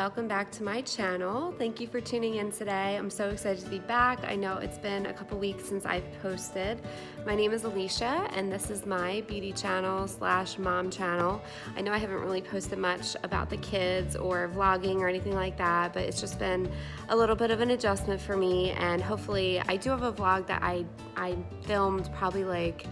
welcome back to my channel. Thank you for tuning in today. I'm so excited to be back. I know it's been a couple weeks since I've posted. My name is Alicia and this is my beauty channel slash mom channel. I know I haven't really posted much about the kids or vlogging or anything like that, but it's just been a little bit of an adjustment for me, and hopefully I do have a vlog that I filmed probably like,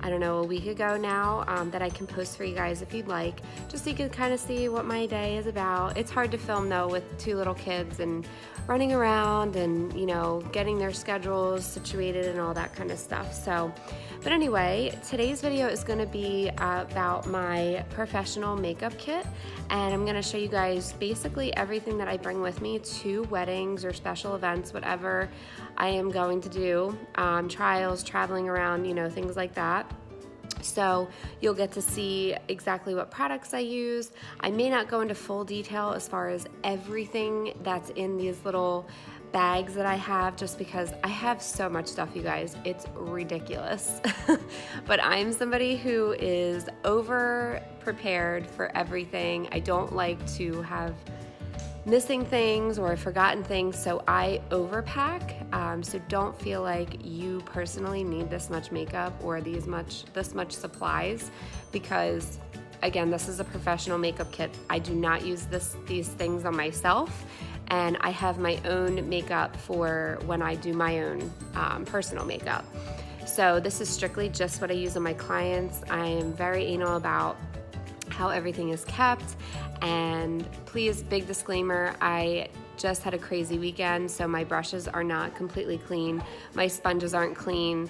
I don't know, a week ago now, that I can post for you guys if you'd like, just so you can kind of see what my day is about. It's hard to film though with two little kids and running around and, you know, getting their schedules situated and all that kind of stuff. So, but anyway, today's video is going to be about my professional makeup kit, and I'm going to show you guys basically everything that I bring with me to weddings or special events, whatever I am going to do, trials, traveling around, you know, things like that. So you'll get to see exactly what products I use. I may not go into full detail as far as everything that's in these little bags that I have, just because I have so much stuff, you guys. It's ridiculous. But I'm somebody who is over prepared for everything. I don't like to have missing things or forgotten things, so I overpack. So don't feel like you personally need this much makeup or this much supplies, because again, this is a professional makeup kit. I do not use these things on myself, and I have my own makeup for when I do my own personal makeup. So this is strictly just what I use on my clients. I am very anal about how everything is kept, and please, big disclaimer, I just had a crazy weekend, so my brushes are not completely clean, my sponges aren't clean.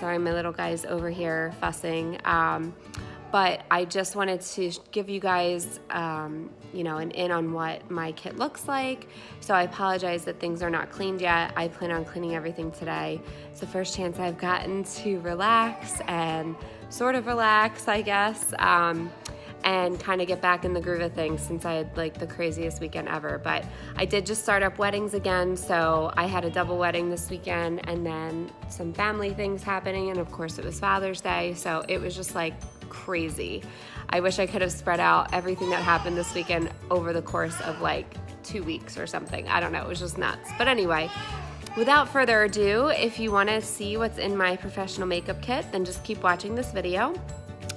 Sorry, my little guy's over here fussing, but I just wanted to give you guys you know, an in on what my kit looks like. So I apologize that things are not cleaned yet. I plan on cleaning everything today. It's the first chance I've gotten to relax and sort of relax, I guess, and kind of get back in the groove of things, since I had like the craziest weekend ever. But I did just start up weddings again, so I had a double wedding this weekend and then some family things happening, and of course it was Father's Day, so it was just like crazy. I wish I could have spread out everything that happened this weekend over the course of like 2 weeks or something. I don't know, it was just nuts. But anyway, without further ado, if you want to see what's in my professional makeup kit, then just keep watching this video.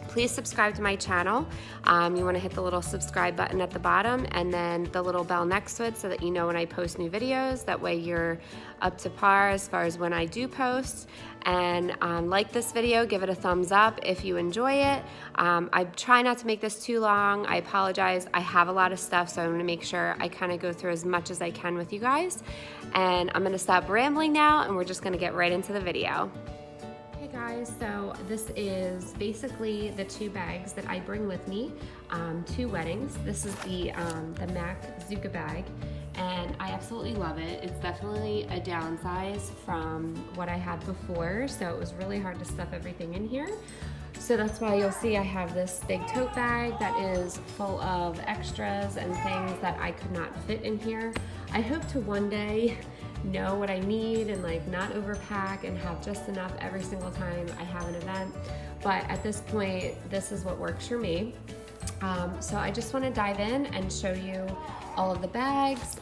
Please subscribe to my channel. You want to hit the little subscribe button at the bottom and then the little bell next to it, so that you know when I post new videos. That way you're up to par as far as when I do post. And like this video, give it a thumbs up if you enjoy it. I try not to make this too long. I apologize. I have a lot of stuff, so I'm going to make sure I kind of go through as much as I can with you guys. And I'm going to stop rambling now, and we're just going to get right into the video. Hey guys, so this is basically the two bags that I bring with me to weddings. This is the MAC Zuka bag, and I absolutely love it. It's definitely a downsize from what I had before, so it was really hard to stuff everything in here. So that's why you'll see I have this big tote bag that is full of extras and things that I could not fit in here. I hope to one day know what I need and like not overpack and have just enough every single time I have an event, but at this point this is what works for me. So I just want to dive in and show you all of the bags.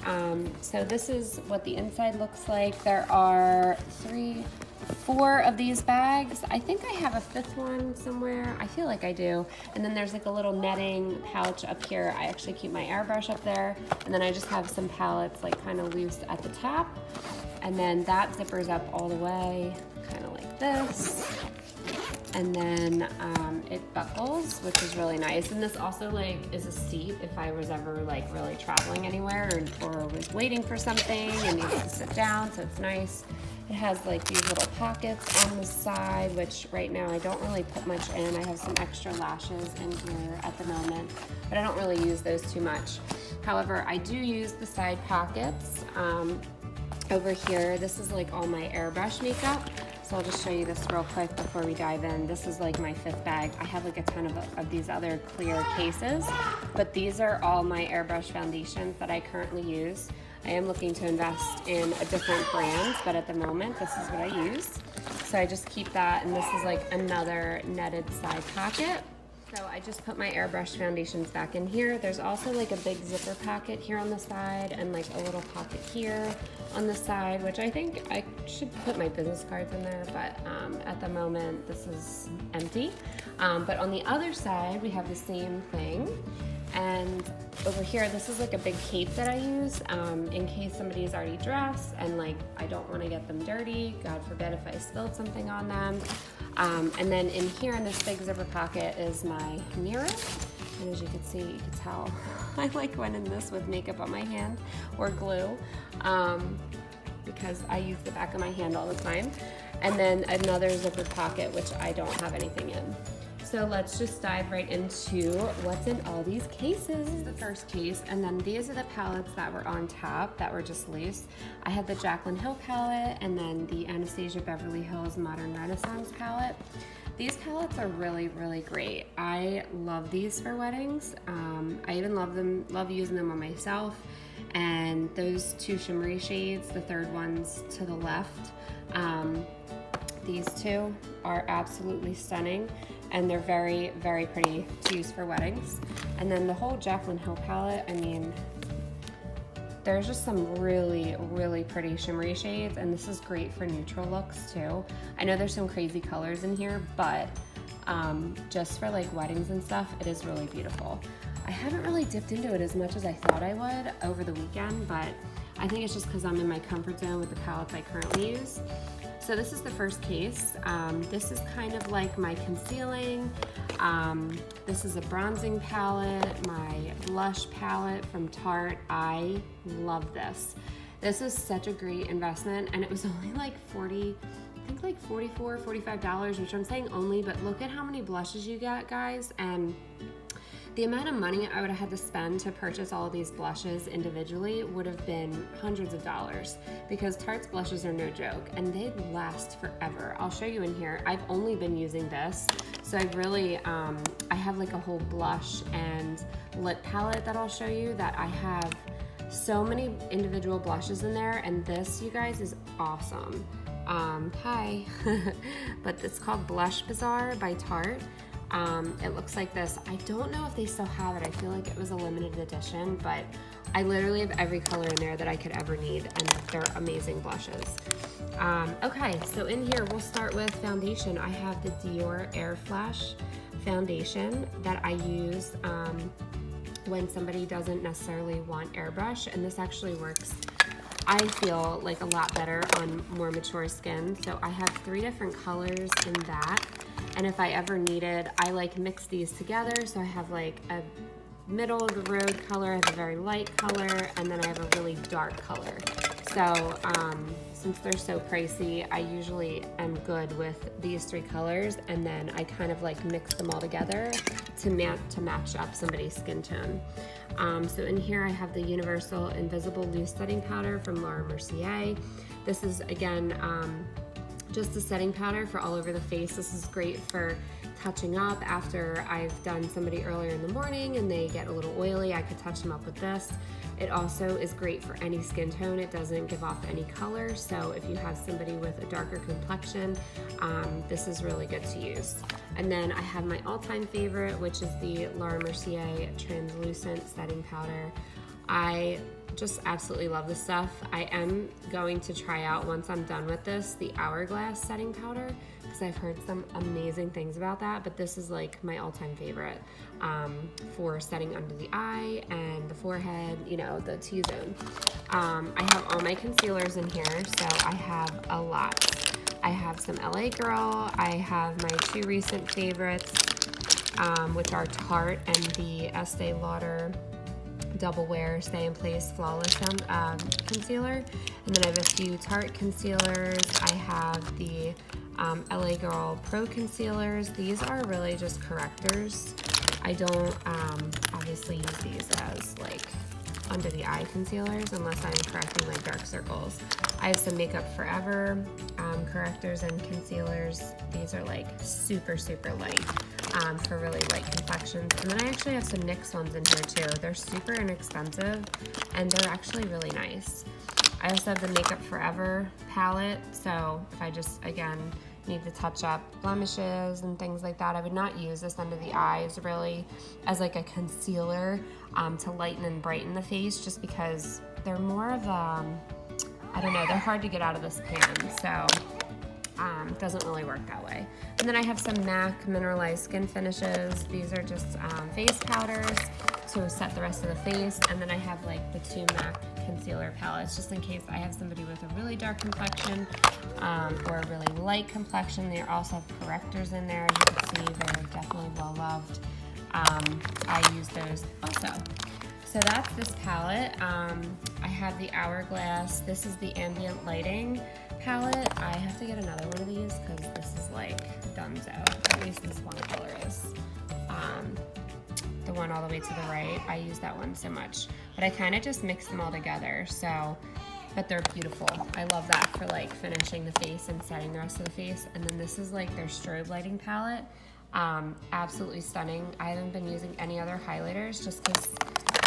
So this is what the inside looks like. There are 4 of these bags. I think I have a 5th one somewhere. I feel like I do. And then there's like a little netting pouch up here. I actually keep my airbrush up there. And then I just have some palettes like kind of loose at the top. And then that zippers up all the way, kind of like this. And then it buckles, which is really nice. And this also like is a seat if I was ever like really traveling anywhere or was waiting for something and needed to sit down, so it's nice. It has like these little pockets on the side, which right now I don't really put much in. I have some extra lashes in here at the moment, but I don't really use those too much. However, I do use the side pockets over here. This is like all my airbrush makeup. So I'll just show you this real quick before we dive in. This is like my 5th bag. I have like a ton of these other clear cases, but these are all my airbrush foundations that I currently use. I am looking to invest in a different brand, but at the moment, this is what I use. So I just keep that, and this is like another netted side pocket. So I just put my Airbrush foundations back in here. There's also like a big zipper pocket here on the side and like a little pocket here on the side, which I think I should put my business cards in there, but at the moment this is empty. But on the other side, we have the same thing. And over here, this is like a big cape that I use in case somebody's already dressed and like I don't want to get them dirty. God forbid if I spilled something on them. And then in here in this big zipper pocket is my mirror. And as you can see, you can tell I like went in this with makeup on my hand or glue because I use the back of my hand all the time. And then another zipper pocket, which I don't have anything in. So let's just dive right into what's in all these cases. This is the first case, and then these are the palettes that were on top that were just loose. I had the Jaclyn Hill palette and then the Anastasia Beverly Hills Modern Renaissance palette. These palettes are really, really great. I love these for weddings. I even love using them on myself. And those two shimmery shades, the third one's to the left, these two are absolutely stunning. And they're very, very pretty to use for weddings. And then the whole Jaclyn Hill palette, I mean, there's just some really, really pretty shimmery shades, and this is great for neutral looks too. I know there's some crazy colors in here, but just for like weddings and stuff, it is really beautiful. I haven't really dipped into it as much as I thought I would over the weekend, but I think it's just because I'm in my comfort zone with the palettes I currently use. So this is the first case. This is kind of like my concealing. This is a bronzing palette, my blush palette from Tarte. I love this. This was such a great investment, and it was only like $44, $45, which I'm saying only, but look at how many blushes you get, guys. And the amount of money I would have had to spend to purchase all of these blushes individually would have been hundreds of dollars, because Tarte's blushes are no joke and they last forever. I'll show you in here. I've only been using this, so I've really, I have like a whole blush and lip palette that I'll show you that I have so many individual blushes in there, and this, you guys, is awesome. Hi, but it's called Blush Bazaar by Tarte. It looks like this. I don't know if they still have it. I feel like it was a limited edition, but I literally have every color in there that I could ever need, and they're amazing blushes. Okay, so in here we'll start with foundation. I have the Dior Air Flash foundation that I use when somebody doesn't necessarily want airbrush, and this actually works, I feel, like a lot better on more mature skin. So I have 3 different colors in that. And if I ever needed, I like mix these together. So I have like a middle of the road color, I have a very light color, and then I have a really dark color. So since they're so pricey, I usually am good with these 3 colors, and then I kind of like mix them all together to match up somebody's skin tone. So in here I have the Universal Invisible Loose Setting Powder from Laura Mercier. This is, again, just a setting powder for all over the face. This is great for touching up after I've done somebody earlier in the morning and they get a little oily. I could touch them up with this. It also is great for any skin tone. It doesn't give off any color, so if you have somebody with a darker complexion, this is really good to use. And then I have my all-time favorite, which is the Laura Mercier Translucent Setting Powder. I just absolutely love this stuff. I am going to try out, once I'm done with this, the Hourglass setting powder, because I've heard some amazing things about that, but this is like my all-time favorite for setting under the eye and the forehead, you know, the T-zone. I have all my concealers in here, so I have a lot. I have some LA Girl, I have my 2 recent favorites, which are Tarte and the Estee Lauder Double Wear Stay in Place Flawless concealer. And then I have a few Tarte concealers. I have the LA Girl Pro concealers. These are really just correctors. I don't obviously use these as like under the eye concealers unless I'm correcting my dark circles. I have some Makeup Forever correctors and concealers. These are like super, super light for really light complexions. And then I actually have some NYX ones in here too. They're super inexpensive and they're actually really nice. I also have the Makeup Forever palette, so if I just, again, need to touch up blemishes and things like that, I would not use this under the eyes really as like a concealer to lighten and brighten the face, just because they're more of I don't know, they're hard to get out of this pan, so it doesn't really work that way. And then I have some MAC Mineralized Skin Finishes. These are just face powders to set the rest of the face, and then I have like the 2 MAC concealer palettes, just in case I have somebody with a really dark complexion or a really light complexion. They also have correctors in there. As you can see, they're definitely well loved. I use those also. So that's this palette. I have the Hourglass. This is the Ambient Lighting palette. I have to get another one of these because this is like dunzo. At least this one color is. The one all the way to the right, I use that one so much. But I kind of just mix them all together, so, but they're beautiful. I love that for like finishing the face and setting the rest of the face. And then this is like their Strobe Lighting palette. Absolutely stunning. I haven't been using any other highlighters just because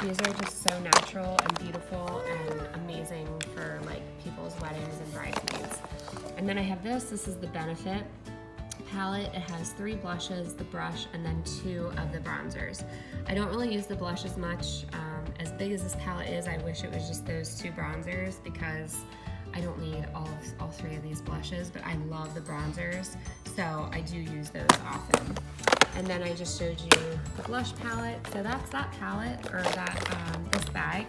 these are just so natural and beautiful and amazing for like people's weddings and bridesmaids. And then I have this is the Benefit palette. It has 3 blushes, the brush, and then 2 of the bronzers. I don't really use the blushes much. As big as this palette is, I wish it was just those 2 bronzers because I don't need all 3 of these blushes, but I love the bronzers, so I do use those often. And then I just showed you the blush palette. So that's that palette, or that this bag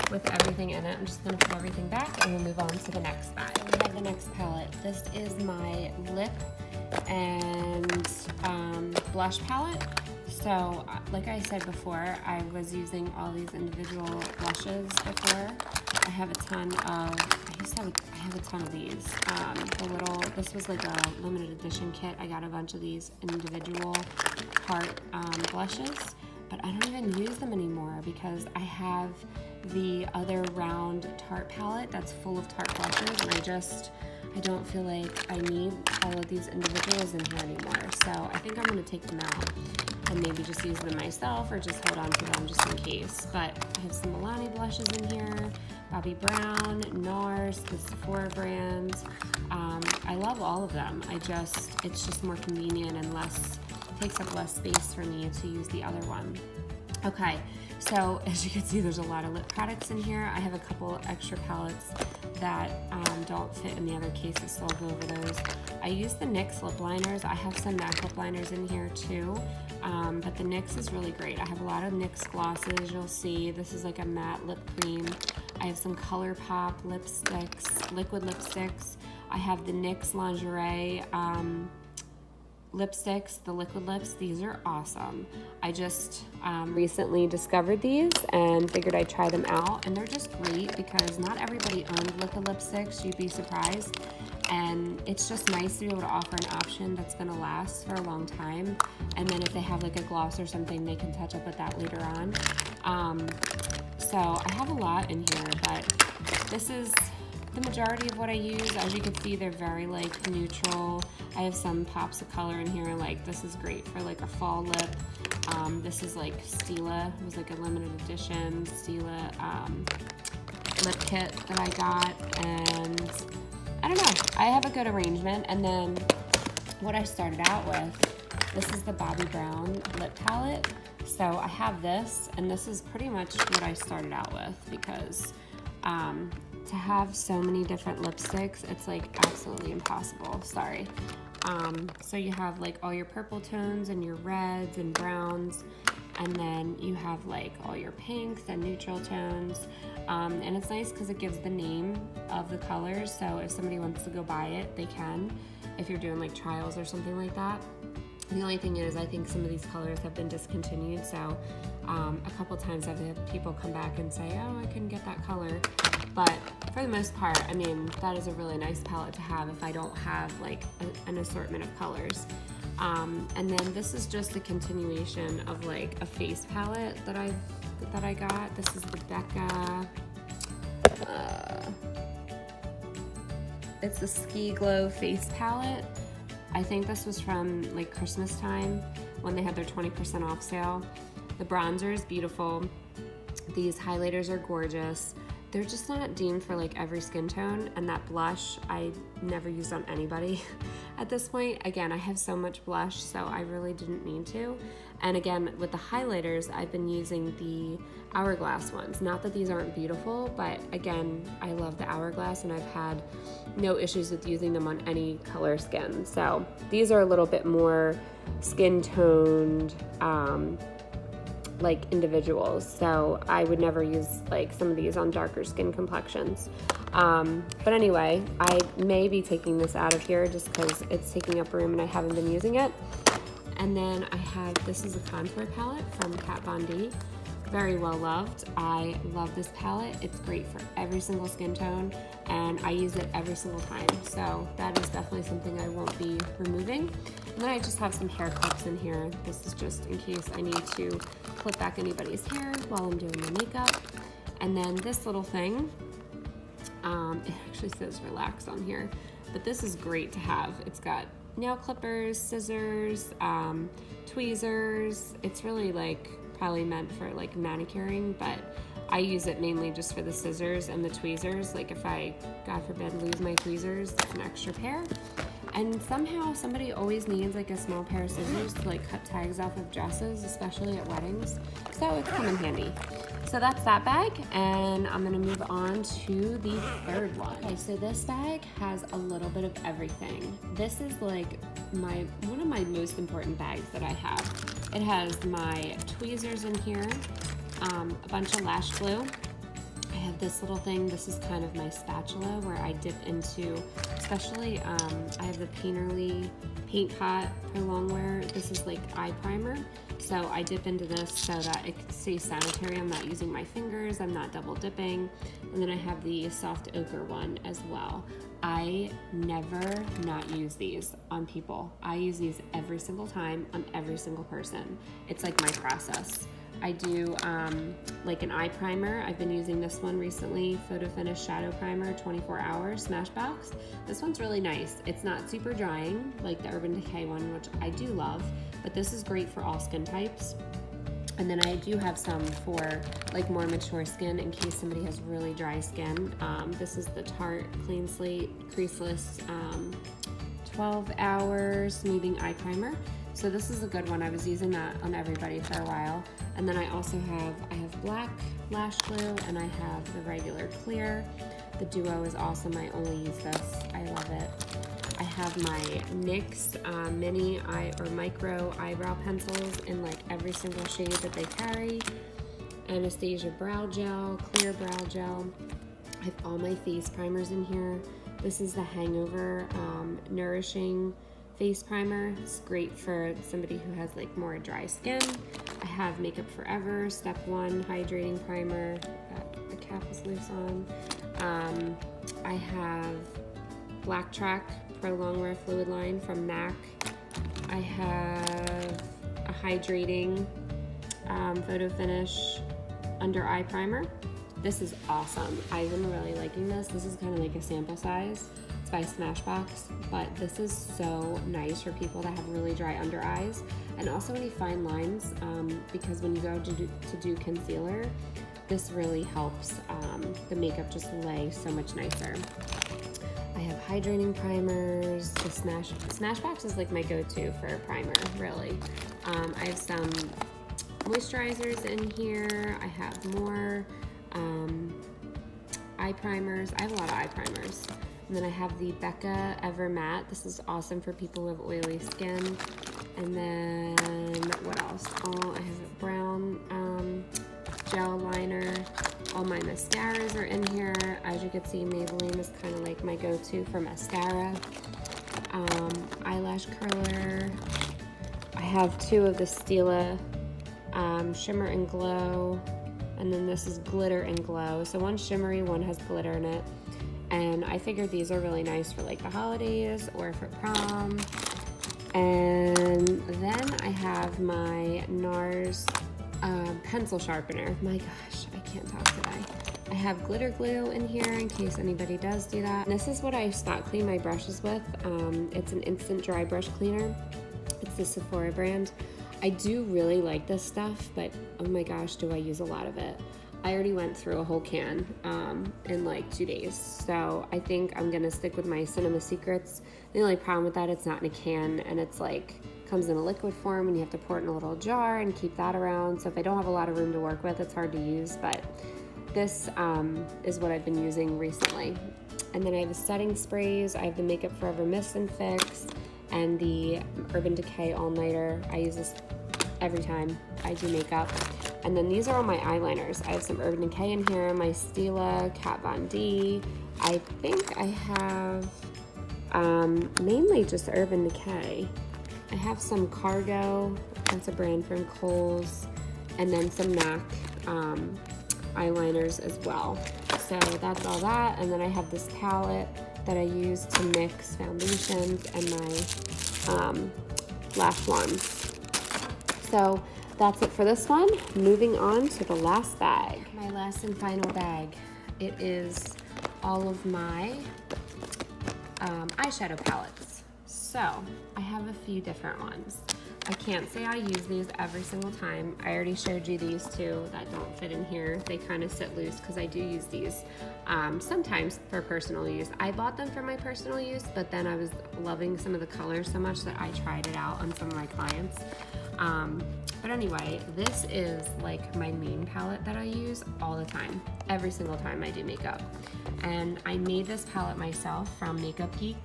with everything in it. I'm just gonna put everything back and we'll move on to the next bag. We have the next palette. This is my lip and blush palette. So like I said before, I was using all these individual blushes before. I have a ton of, I have a ton of these. This was like a limited edition kit. I got a bunch of these individual part blushes, but I don't even use them anymore because I have the other round Tarte palette that's full of Tarte blushes, and I don't feel like I need all of these individuals in here anymore. So I think I'm gonna take them out and maybe just use them myself or just hold on to them just in case. But I have some Milani blushes in here, Bobbi Brown, NARS, the Sephora brand. I love all of them. It's just more convenient and takes up less space for me to use the other one. Okay, so as you can see, there's a lot of lip products in here. I have a couple extra palettes that don't fit in the other cases, so I'll go over those. I use the NYX lip liners. I have some MAC lip liners in here too, but the NYX is really great. I have a lot of NYX glosses. You'll see this is like a matte lip cream. I have some ColourPop lipsticks, liquid lipsticks. I have the NYX Lingerie lipsticks, the liquid lips. These are awesome. I just recently discovered these and figured I'd try them out, and they're just great because not everybody owns liquid lipsticks. You'd be surprised, and it's just nice to be able to offer an option that's going to last for a long time, and then if they have like a gloss or something, they can touch up with that later on. So I have a lot in here, but this is the majority of what I use. As you can see, they're very like neutral. I have some pops of color in here. Like this is great for like a fall lip. This is like Stila. It was like a limited edition Stila lip kit that I got, and I don't know. I have a good arrangement. And then what I started out with, this is the Bobbi Brown lip palette. So I have this, and this is pretty much what I started out with because to have so many different lipsticks, it's like absolutely impossible. Sorry. So you have like all your purple tones and your reds and browns, and then you have like all your pinks and neutral tones. And it's nice because it gives the name of the colors, so if somebody wants to go buy it, they can, if you're doing like trials or something like that. The only thing is, I think some of these colors have been discontinued, so a couple times I've had people come back and say, oh, I couldn't get that color. But for the most part, I mean, that is a really nice palette to have if I don't have like an assortment of colors. And then this is just a continuation of like a face palette that I got. This is the Becca, it's the Ski Glow face palette. I think this was from like Christmas time when they had their 20% off sale. The bronzer is beautiful. These highlighters are gorgeous. they're just not deemed for like every skin tone, and that blush I never used on anybody at this point. Again, I have so much blush, so I really didn't need to. And again, with the highlighters, I've been using the Hourglass ones. Not that these aren't beautiful, but again, I love the Hourglass and I've had no issues with using them on any color skin. So these are a little bit more skin toned, like individuals, so I would never use like some of these on darker skin complexions. But anyway, I may be taking this out of here just because it's taking up room and I haven't been using it. And then I have, this is a contour palette from Kat Von D. Very well loved. I love this palette. It's great for every single skin tone and I use it every single time. So that is definitely something I won't be removing. And then I just have some hair clips in here. This is just in case I need to clip back anybody's hair while I'm doing my makeup. And then this little thing, it actually says relax on here, but this is great to have. It's got nail clippers, scissors, tweezers. It's really like probably meant for like manicuring, but I use it mainly just for the scissors and the tweezers. Like if I, God forbid, lose my tweezers, it's an extra pair. And somehow somebody always needs like a small pair of scissors to like cut tags off of dresses, especially at weddings. So it's come in handy. So that's that bag, and I'm gonna move on to the third one. Okay, so this bag has a little bit of everything. This is like one of my most important bags that I have. It has my tweezers in here, a bunch of lash glue. I have this little thing. This is kind of my spatula where I dip into, especially I have the Painterly Paint Pot Pro Longwear. This is like eye primer. So I dip into this so that it stays sanitary. I'm not using my fingers. I'm not double dipping. And then I have the soft ochre one as well. I never not use these on people. I use these every single time on every single person. It's like my process. I do like an eye primer. I've been using this one recently, Photo Finish Shadow Primer 24 Hours Smashbox. This one's really nice. It's not super drying like the Urban Decay one, which I do love, but this is great for all skin types. And then I do have some for like more mature skin in case somebody has really dry skin. This is the Tarte Clean Slate Creaseless 12-Hour Smoothing Eye Primer. So this is a good one. I was using that on everybody for a while. And then I also have black lash glue and I have the regular clear. The Duo is awesome. I only use this. I love it. I have my NYX mini or micro eyebrow pencils in like every single shade that they carry. Anastasia brow gel, clear brow gel. I have all my face primers in here. This is the Hangover Nourishing Face Primer. It's great for somebody who has like more dry skin. I have Makeup Forever Step 1 Hydrating Primer. The cap is loose on. I have Black Track Pro Longwear Fluid Line from MAC. I have a hydrating Photo Finish Under Eye Primer. This is awesome. I've been really liking this. This is kind of like a sample size. It's by Smashbox, but this is so nice for people that have really dry under eyes and also any fine lines, because when you go to do concealer, this really helps the makeup just lay so much nicer. I have hydrating primers. The Smashbox is like my go-to for a primer, really. I have some moisturizers in here. I have more eye primers. I have a lot of eye primers. And then I have the Becca Ever Matte. This is awesome for people who have oily skin. And then what else? Oh, I have a brown gel liner. All my mascaras are in here. As you can see, Maybelline is kind of like my go-to for mascara. Eyelash curler. I have two of the Stila Shimmer and Glow. And then this is Glitter and Glow. So one's shimmery, one has glitter in it. And I figured these are really nice for like the holidays or for prom. And then I have my NARS pencil sharpener. My gosh, I can't talk today. I have glitter glue in here in case anybody does do that. And this is what I spot clean my brushes with. It's an instant dry brush cleaner. It's the Sephora brand. I do really like this stuff, but oh my gosh, do I use a lot of it. I already went through a whole can in like 2 days. So I think I'm gonna stick with my Cinema Secrets. The only problem with that, it's not in a can, and it's like, comes in a liquid form and you have to pour it in a little jar and keep that around. So if I don't have a lot of room to work with, it's hard to use, but this is what I've been using recently. And then I have the setting sprays. I have the Makeup Forever Mist and Fix and the Urban Decay All Nighter. I use this every time I do makeup. And then these are all my eyeliners. I have some Urban Decay in here, my Stila, Kat Von D. I think I have mainly just Urban Decay. I have some Cargo, that's a brand from Kohl's, and then some MAC eyeliners as well. So that's all that. And then I have this palette that I use to mix foundations and my lash wands. So that's it for this one. Moving on to the last bag. My last and final bag. It is all of my eyeshadow palettes. So I have a few different ones. I can't say I use these every single time. I already showed you these two that don't fit in here. They kind of sit loose because I do use these sometimes for personal use. I bought them for my personal use, but then I was loving some of the colors so much that I tried it out on some of my clients. But anyway, this is like my main palette that I use all the time, every single time I do makeup. And I made this palette myself from Makeup Geek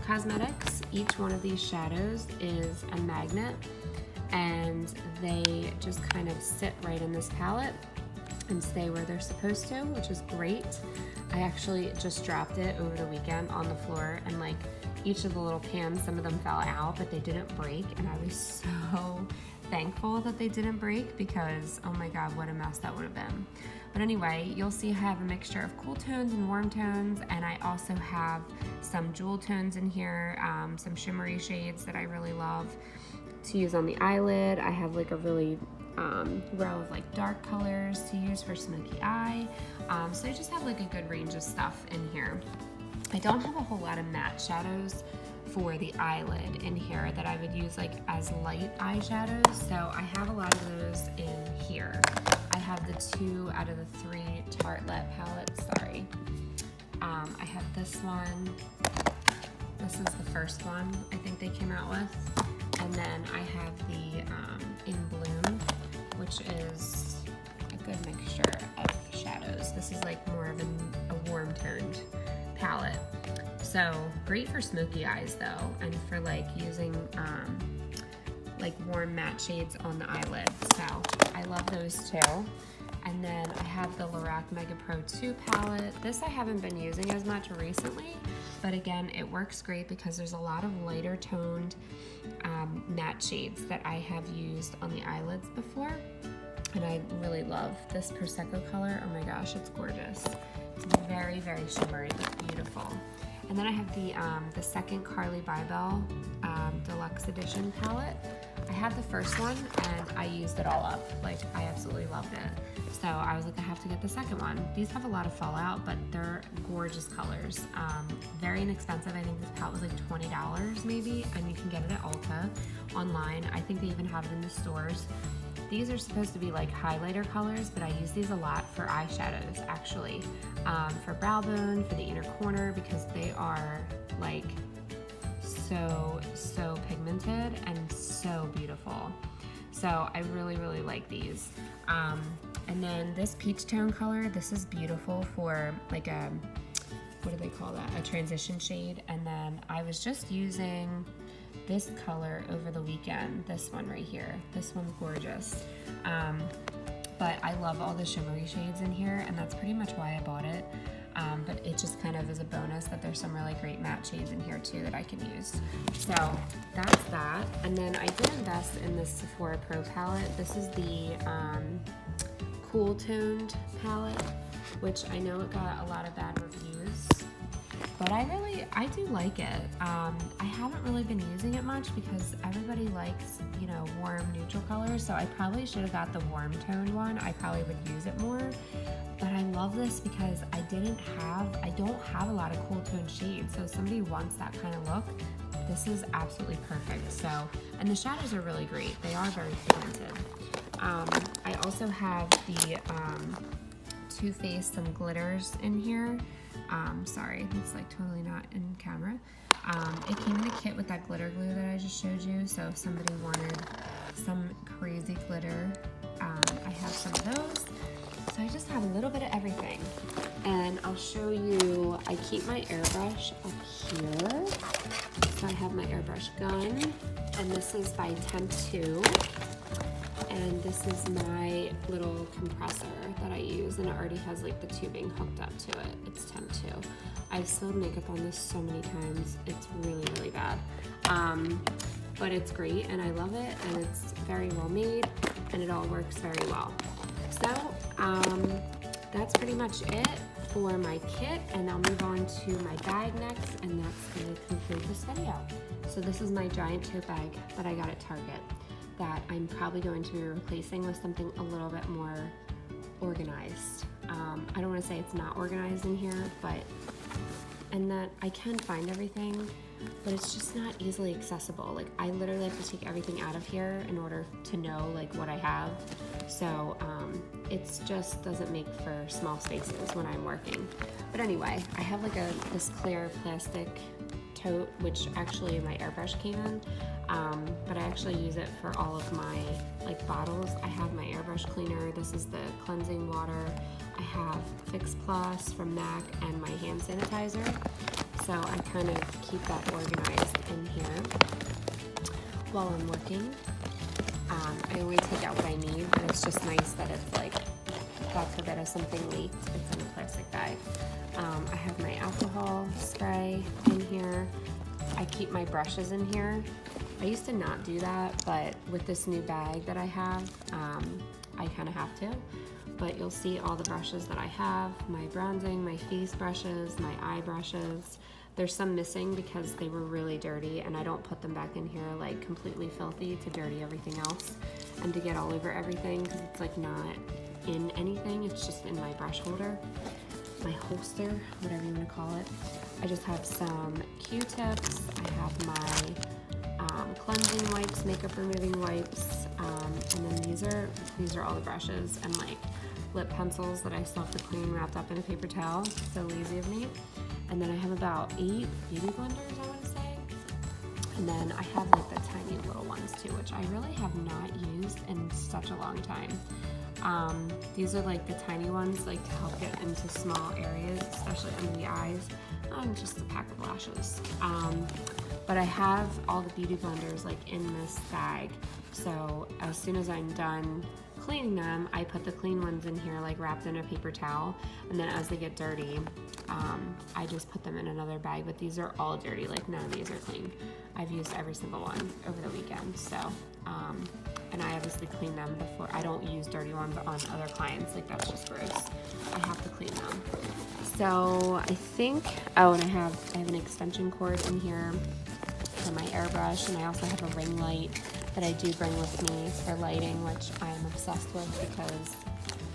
Cosmetics. Each one of these shadows is a magnet, and they just kind of sit right in this palette and stay where they're supposed to, which is great. I actually just dropped it over the weekend on the floor, and like each of the little pans, some of them fell out, but they didn't break, and I was so thankful that they didn't break because, oh my God, what a mess that would have been. But anyway, you'll see I have a mixture of cool tones and warm tones, and I also have some jewel tones in here, some shimmery shades that I really love to use on the eyelid. I have like a really row of like dark colors to use for smoky eye. So I just have like a good range of stuff in here. I don't have a whole lot of matte shadows for the eyelid in here that I would use like as light eyeshadows. So I have a lot of those in here. I have the 2 out of the 3 Tartelette palettes, sorry. I have this one. This is the first one I think they came out with. And then I have the In Bloom, which is a good mixture of shadows. This is like more of a warm toned palette. So great for smoky eyes though, and for like using like warm matte shades on the eyelid. So I love those too. And then I have the Lorac Mega Pro 2 palette. This I haven't been using as much recently, but again, it works great because there's a lot of lighter toned matte shades that I have used on the eyelids before. And I really love this Prosecco color. Oh my gosh, it's gorgeous. It's very, very shimmery, but beautiful. And then I have the second Carly Bybel Deluxe Edition palette. I had the first one and I used it all up. Like, I absolutely loved it. So I was like, I have to get the second one. These have a lot of fallout, but they're gorgeous colors. Very inexpensive. I think this palette was like $20 maybe, and you can get it at Ulta online. I think they even have it in the stores. These are supposed to be like highlighter colors, but I use these a lot for eyeshadows actually. For brow bone, for the inner corner, because they are like so pigmented and so beautiful. So I really, really like these. And then this peach tone color, this is beautiful for like a, what do they call that? A transition shade. And then I was just using this color over the weekend, this one right here. This one's gorgeous. But I love all the shimmery shades in here, and that's pretty much why I bought it. But it just kind of is a bonus that there's some really great matte shades in here too that I can use. So that's that. And then I did invest in this Sephora Pro palette. This is the Cool Toned palette, which I know it got a lot of bad reviews, but I do like it. I haven't really been using it much because everybody likes, you know, warm neutral colors, so I probably should have got the warm toned one. I probably would use it more, but I love this because I don't have a lot of cool toned shades, so if somebody wants that kind of look, this is absolutely perfect. So, and the shadows are really great. They are very pigmented. I also have the Too Faced some glitters in here. Sorry, it's like totally not in camera. It came in a kit with that glitter glue that I just showed you, so if somebody wanted some crazy glitter, I have some of those. So I just have a little bit of everything. And I'll show you, I keep my airbrush up here. So I have my airbrush gun, and this is by Temp 2. And this is my little compressor that I use, and it already has like the tubing hooked up to it. It's Temp 2. I've spilled makeup on this so many times. It's really, really bad. But it's great, and I love it, and it's very well made, and it all works very well. So that's pretty much it for my kit, and I'll move on to my bag next, and that's going to conclude this video. So this is my giant tote bag that I got at Target that I'm probably going to be replacing with something a little bit more organized. I don't want to say it's not organized in here, and that I can find everything, but it's just not easily accessible. Like, I literally have to take everything out of here in order to know like what I have. So it just doesn't make for small spaces when I'm working. But anyway, I have like this clear plastic tote, which actually my airbrush came in, but I actually use it for all of my like bottles. I have my airbrush cleaner. This is the cleansing water. I have Fix Plus from MAC and my hand sanitizer. So I kind of keep that organized in here while I'm working. I only take out what I need, and it's just nice that it's like, God forbid if something leaked, it's in a plastic bag. I have my alcohol spray in here. I keep my brushes in here. I used to not do that, but with this new bag that I have, I kind of have to. But you'll see all the brushes that I have, my bronzing, my face brushes, my eye brushes. There's some missing because they were really dirty, and I don't put them back in here like completely filthy to dirty everything else and to get all over everything, because it's like not in anything, it's just in my brush holder, my holster, whatever you want to call it. I just have some Q-tips. I have my cleansing wipes, makeup removing wipes, and then these are all the brushes and like lip pencils that I still have to clean, wrapped up in a paper towel. So lazy of me. And then I have about 8 beauty blenders, I want to say. And then I have like the tiny little ones too, which I really have not used in such a long time. These are like the tiny ones, like to help get into small areas, especially under the eyes. Just a pack of lashes. But I have all the beauty blenders like in this bag. So as soon as I'm done cleaning them, I put the clean ones in here, like wrapped in a paper towel. And then as they get dirty, I just put them in another bag. But these are all dirty, like none of these are clean. I've used every single one over the weekend. So, and I obviously clean them before. I don't use dirty ones on other clients, like that's just gross. I have to clean them. So I think, oh, and I have an extension cord in here for my airbrush, and I also have a ring light that I do bring with me for lighting, which I am obsessed with because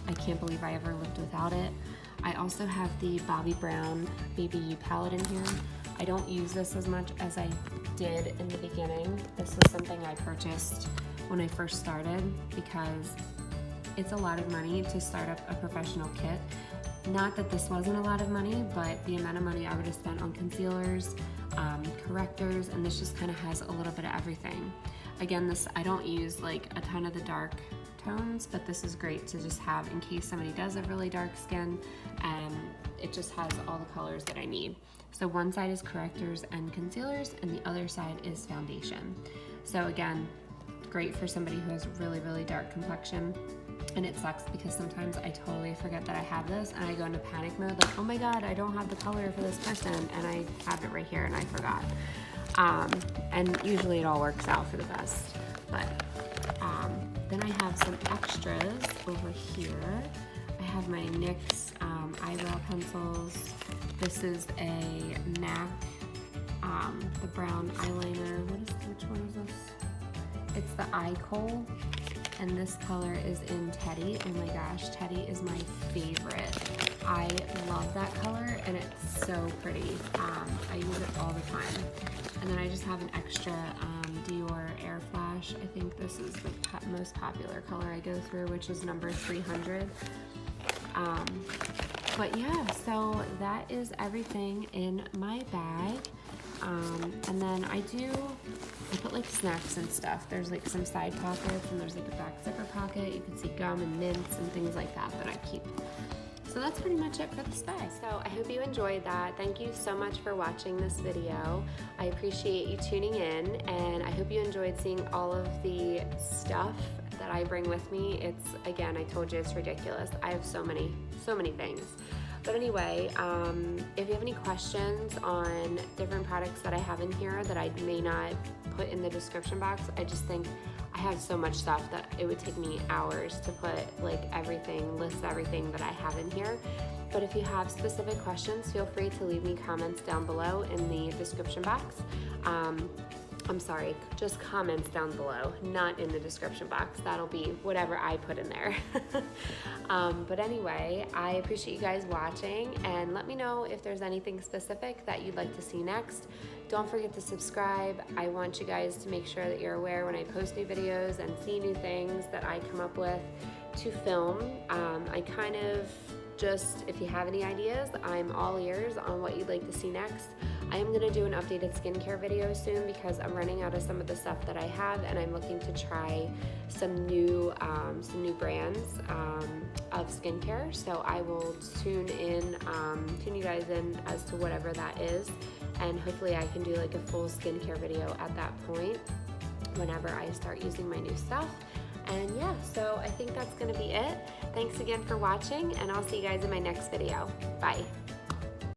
I can't believe I ever lived without it. I also have the Bobbi Brown Baby U palette in here. I don't use this as much as I did in the beginning. This was something I purchased when I first started because it's a lot of money to start up a professional kit. Not that this wasn't a lot of money, but the amount of money I would have spent on concealers, correctors, and this just kind of has a little bit of everything. Again, this, I don't use like a ton of the dark tones, but this is great to just have in case somebody does have really dark skin, and it just has all the colors that I need. So one side is correctors and concealers, and the other side is foundation. So again, great for somebody who has really, really dark complexion. And it sucks because sometimes I totally forget that I have this, and I go into panic mode, like, oh my God, I don't have the color for this person, and I have it right here and I forgot. And usually it all works out for the best. But then I have some extras over here. I have my NYX eyebrow pencils. This is a MAC, the brown eyeliner. Which one is this? It's the Eye Kohl. And this color is in Teddy. Oh my gosh, Teddy is my favorite. I love that color, and it's so pretty. I use it all the time. And then I just have an extra Dior Air Flash. I think this is the most popular color I go through, which is number 300. But yeah, so that is everything in my bag. And then I put like snacks and stuff. There's like some side pockets and there's like a back zipper pocket. You can see gum and mints and things like that I keep. So that's pretty much it for this bag. So I hope you enjoyed that. Thank you so much for watching this video. I appreciate you tuning in, and I hope you enjoyed seeing all of the stuff that I bring with me. It's, again, I told you it's ridiculous. I have so many things. But anyway, if you have any questions on different products that I have in here that I may not put in the description box, I just think I have so much stuff that it would take me hours to put like list everything that I have in here. But if you have specific questions, feel free to leave me comments down below in the description box. I'm sorry, just comments down below, not in the description box. That'll be whatever I put in there. But anyway, I appreciate you guys watching, and let me know if there's anything specific that you'd like to see next. Don't forget to subscribe. I want you guys to make sure that you're aware when I post new videos and see new things that I come up with to film. I kind of just, if you have any ideas, I'm all ears on what you'd like to see next. I am going to do an updated skincare video soon because I'm running out of some of the stuff that I have, and I'm looking to try some new brands of skincare. So I will tune you guys in as to whatever that is, and hopefully I can do like a full skincare video at that point whenever I start using my new stuff. And yeah, so I think that's going to be it. Thanks again for watching, and I'll see you guys in my next video. Bye.